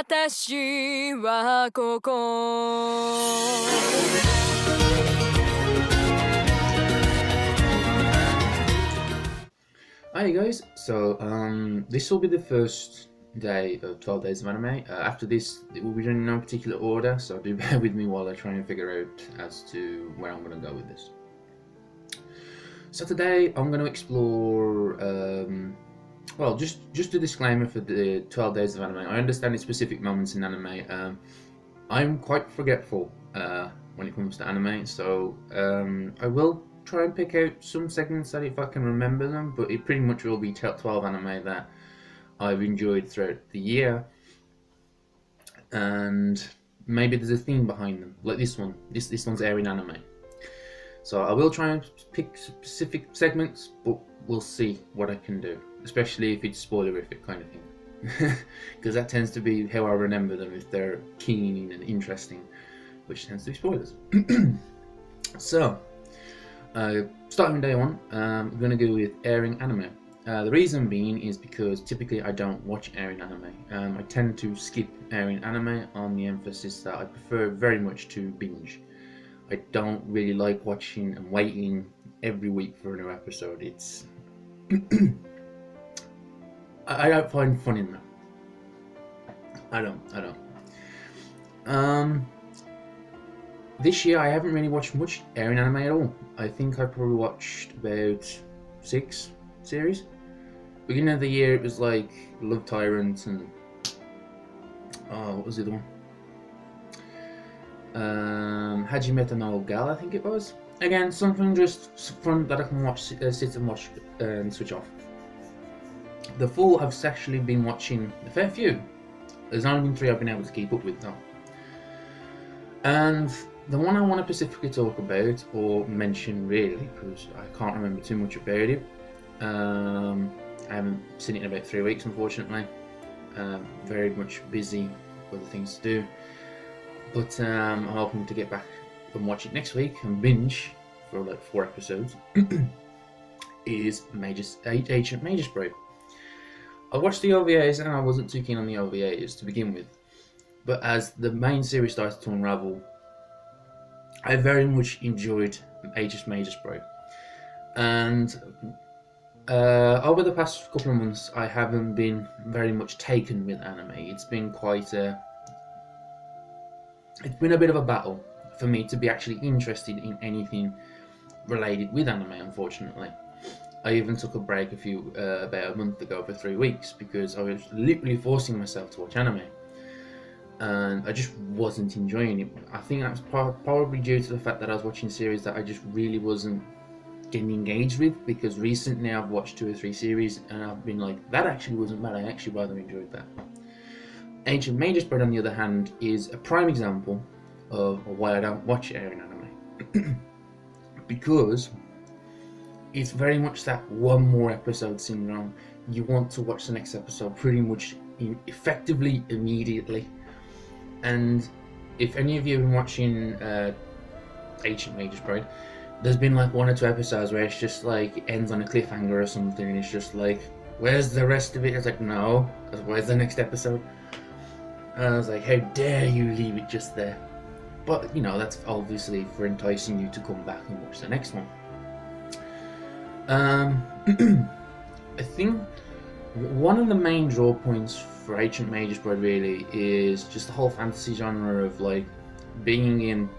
私はここ Hi guys, so this will be the first day of 12 Days of Anime. After this, it will be done in no particular order, so do bear with me while I try and figure out as to where I'm going to go with this. So today I'm going to explore, well, just a disclaimer for the 12 Days of Anime. I understand in specific moments in anime. I'm quite forgetful when it comes to anime, so I will try and pick out some segments that if I can remember them, but it pretty much will be 12 anime that I've enjoyed throughout the year, and maybe there's a theme behind them, like this one. This one's airing anime, so I will try and pick specific segments, but we'll see what I can do, especially if it's spoilerific kind of thing, because that tends to be how I remember them, if they're keen and interesting, which tends to be spoilers. So starting day one, we're going to go with airing anime. The reason being is because typically I don't watch airing anime. I tend to skip airing anime on the emphasis that I prefer very much to binge. I don't really like watching and waiting every week for a new episode. It's I don't find fun in that. I don't. This year I haven't really watched much airing anime at all. I think I probably watched about 6 series. Beginning of the year it was like Love Tyrant and what was the other one? Hajime no Gal, I think it was. Again, something just fun that I can watch, sit and watch and switch off. The fall I've actually been watching a fair few. There's only been 3 I've been able to keep up with though. And the one I want to specifically talk about, or mention really, because I can't remember too much about it. I haven't seen it in about 3 weeks, unfortunately. Very much busy with other things to do. But I'm hoping to get back and watch it next week and binge for like 4 episodes. Is Ancient Magus Bride. I watched the OVAs and I wasn't too keen on the OVAs to begin with. But as the main series started to unravel, I very much enjoyed Ancient Magus Bride. And over the past couple of months, I haven't been very much taken with anime. It's been quite it's been a bit of a battle for me to be actually interested in anything related with anime, unfortunately. I even took a break about a month ago for 3 weeks because I was literally forcing myself to watch anime. And I just wasn't enjoying it. I think that was probably due to the fact that I was watching series that I just really wasn't getting engaged with, because recently I've watched 2 or 3 series and I've been like, that actually wasn't bad, I actually rather enjoyed that. Ancient Magus Bride, on the other hand, is a prime example of why I don't watch airing anime. Because it's very much that one more episode syndrome. You want to watch the next episode pretty much effectively immediately. And if any of you have been watching Ancient Magus Bride, there's been like 1 or 2 episodes where it's just like it ends on a cliffhanger or something, and it's just like, where's the rest of it? It's like, no, because where's the next episode? And I was like, how dare you leave it just there? But you know, that's obviously for enticing you to come back and watch the next one. I think one of the main draw points for Ancient Magus Bride really is just the whole fantasy genre of like being in,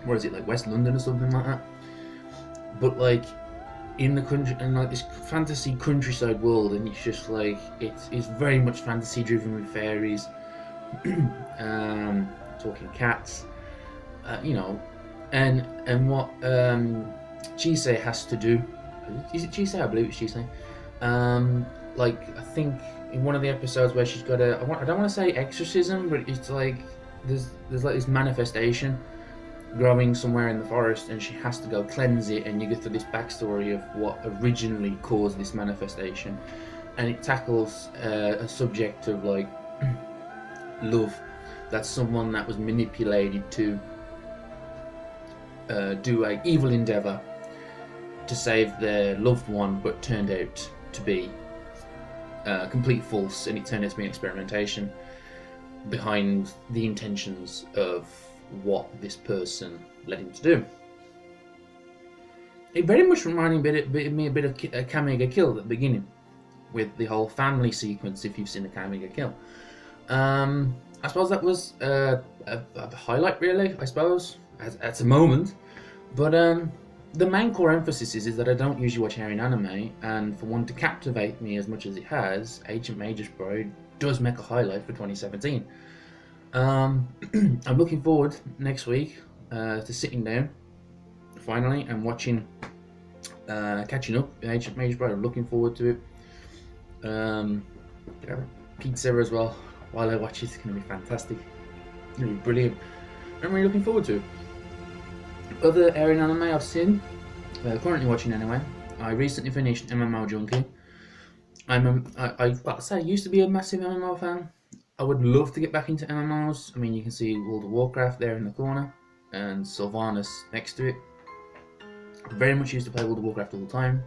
where is it, like West London or something like that, but like in the country, and like this fantasy countryside world, and it's just like it's very much fantasy driven with fairies, talking cats, you know, and what Chisei has to do. Is it Chisei? I believe it's Chisei. Like I think in one of the episodes where she's got I don't want to say exorcism, but it's like there's like this manifestation growing somewhere in the forest, and she has to go cleanse it, and you get to this backstory of what originally caused this manifestation, and it tackles a subject of like love. That's someone that was manipulated to do an evil endeavor to save their loved one, but turned out to be complete false, and it turned out to be an experimentation. behind the intentions of what this person led him to do. It very much reminded me a bit of Kame ga Kill at the beginning, with the whole family sequence, if you've seen the Kame ga Kill. I suppose that was a highlight, really, I suppose, at the moment. But the main core emphasis is that I don't usually watch Eren anime, and for one to captivate me as much as it has, Ancient Magus Bride does make a highlight for 2017. I'm looking forward next week to sitting down finally and watching, catching up with Ancient Magus Bride. I'm looking forward to it. Pizza as well while I watch it. It's going to be fantastic. It's going to be brilliant. I'm really looking forward to it. Other Eren anime I've seen, currently watching anyway. I recently finished MMO Junkie. I used to be a massive MMO fan. I would love to get back into MMOs. I mean, you can see World of Warcraft there in the corner, and Sylvanas next to it. I very much used to play World of Warcraft all the time.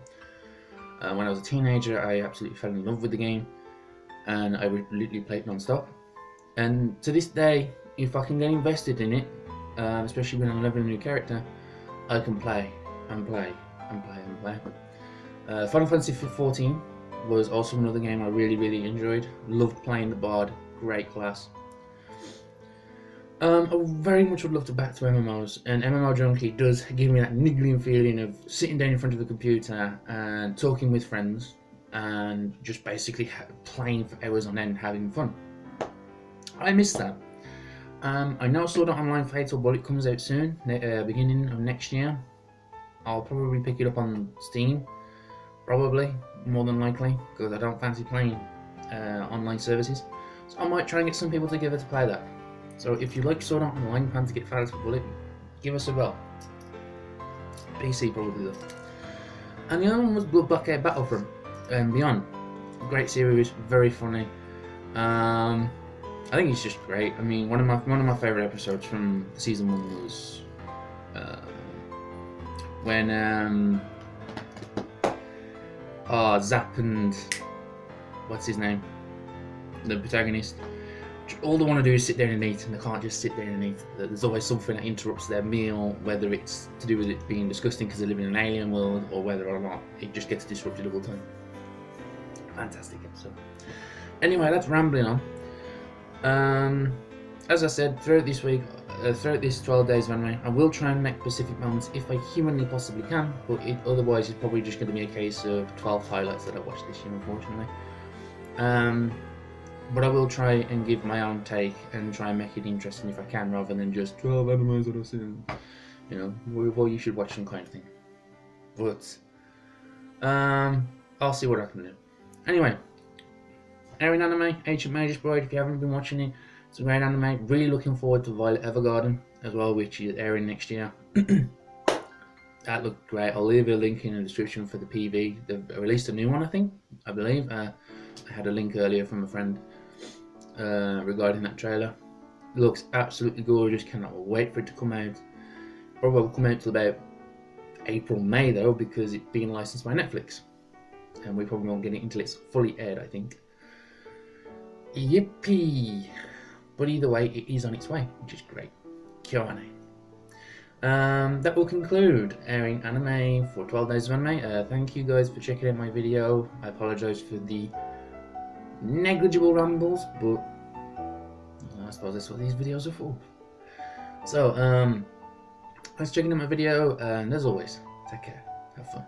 When I was a teenager, I absolutely fell in love with the game, and I would literally play it non-stop. And to this day, if I can get invested in it, especially when I'm leveling a new character, I can play and play and play and play. Final Fantasy XIV was also another game I really enjoyed. Loved playing the Bard, great class. I very much would love to back to MMOs, and MMO Junkie does give me that niggling feeling of sitting down in front of a computer and talking with friends and just basically playing for hours on end, having fun. I miss that. I know Sword Art Online Fatal Bullet comes out soon, beginning of next year. I'll probably pick it up on Steam, probably, more than likely, because I don't fancy playing online services. So I might try and get some people together to play that. So if you like Sword Art Online, plan to get Fatal Bullet, give us a bell. PC probably though. And the other one was Blood Bucket Battlefront and Beyond. Great series, very funny. I think it's just great. I mean, one of my favorite episodes from season 1 was when Zap and what's his name, the protagonist, all they want to do is sit down and eat, and they can't just sit down and eat. There's always something that interrupts their meal, whether it's to do with it being disgusting because they live in an alien world, or whether or not it just gets disrupted all the time. Fantastic episode. Anyway, that's rambling on. As I said, throughout this week, throughout this 12 days of anime, I will try and make Pacific moments if I humanly possibly can, but otherwise it's probably just going to be a case of 12 highlights that I watched this year, unfortunately. But I will try and give my own take and try and make it interesting if I can, rather than just 12 animes that I've seen, you know, well, you should watch them kind of thing. But I'll see what I can do. Anyway, Eren anime, Ancient Magus Bride, if you haven't been watching it, it's a great anime. Really looking forward to Violet Evergarden as well, which is airing next year. That looked great. I'll leave a link in the description for the PV. They've released a new one, I believe. I had a link earlier from a friend regarding that trailer. It looks absolutely gorgeous. Cannot wait for it to come out. Probably will come out till about April, May though, because it's being licensed by Netflix, and we probably won't get it until it's fully aired, I think. Yippee! But either way, it is on its way, which is great. Kia ora. That will conclude airing anime for 12 days of anime. Thank you guys for checking out my video. I apologise for the negligible rambles, but I suppose that's what these videos are for. So, thanks for checking out my video, and as always, take care, have fun.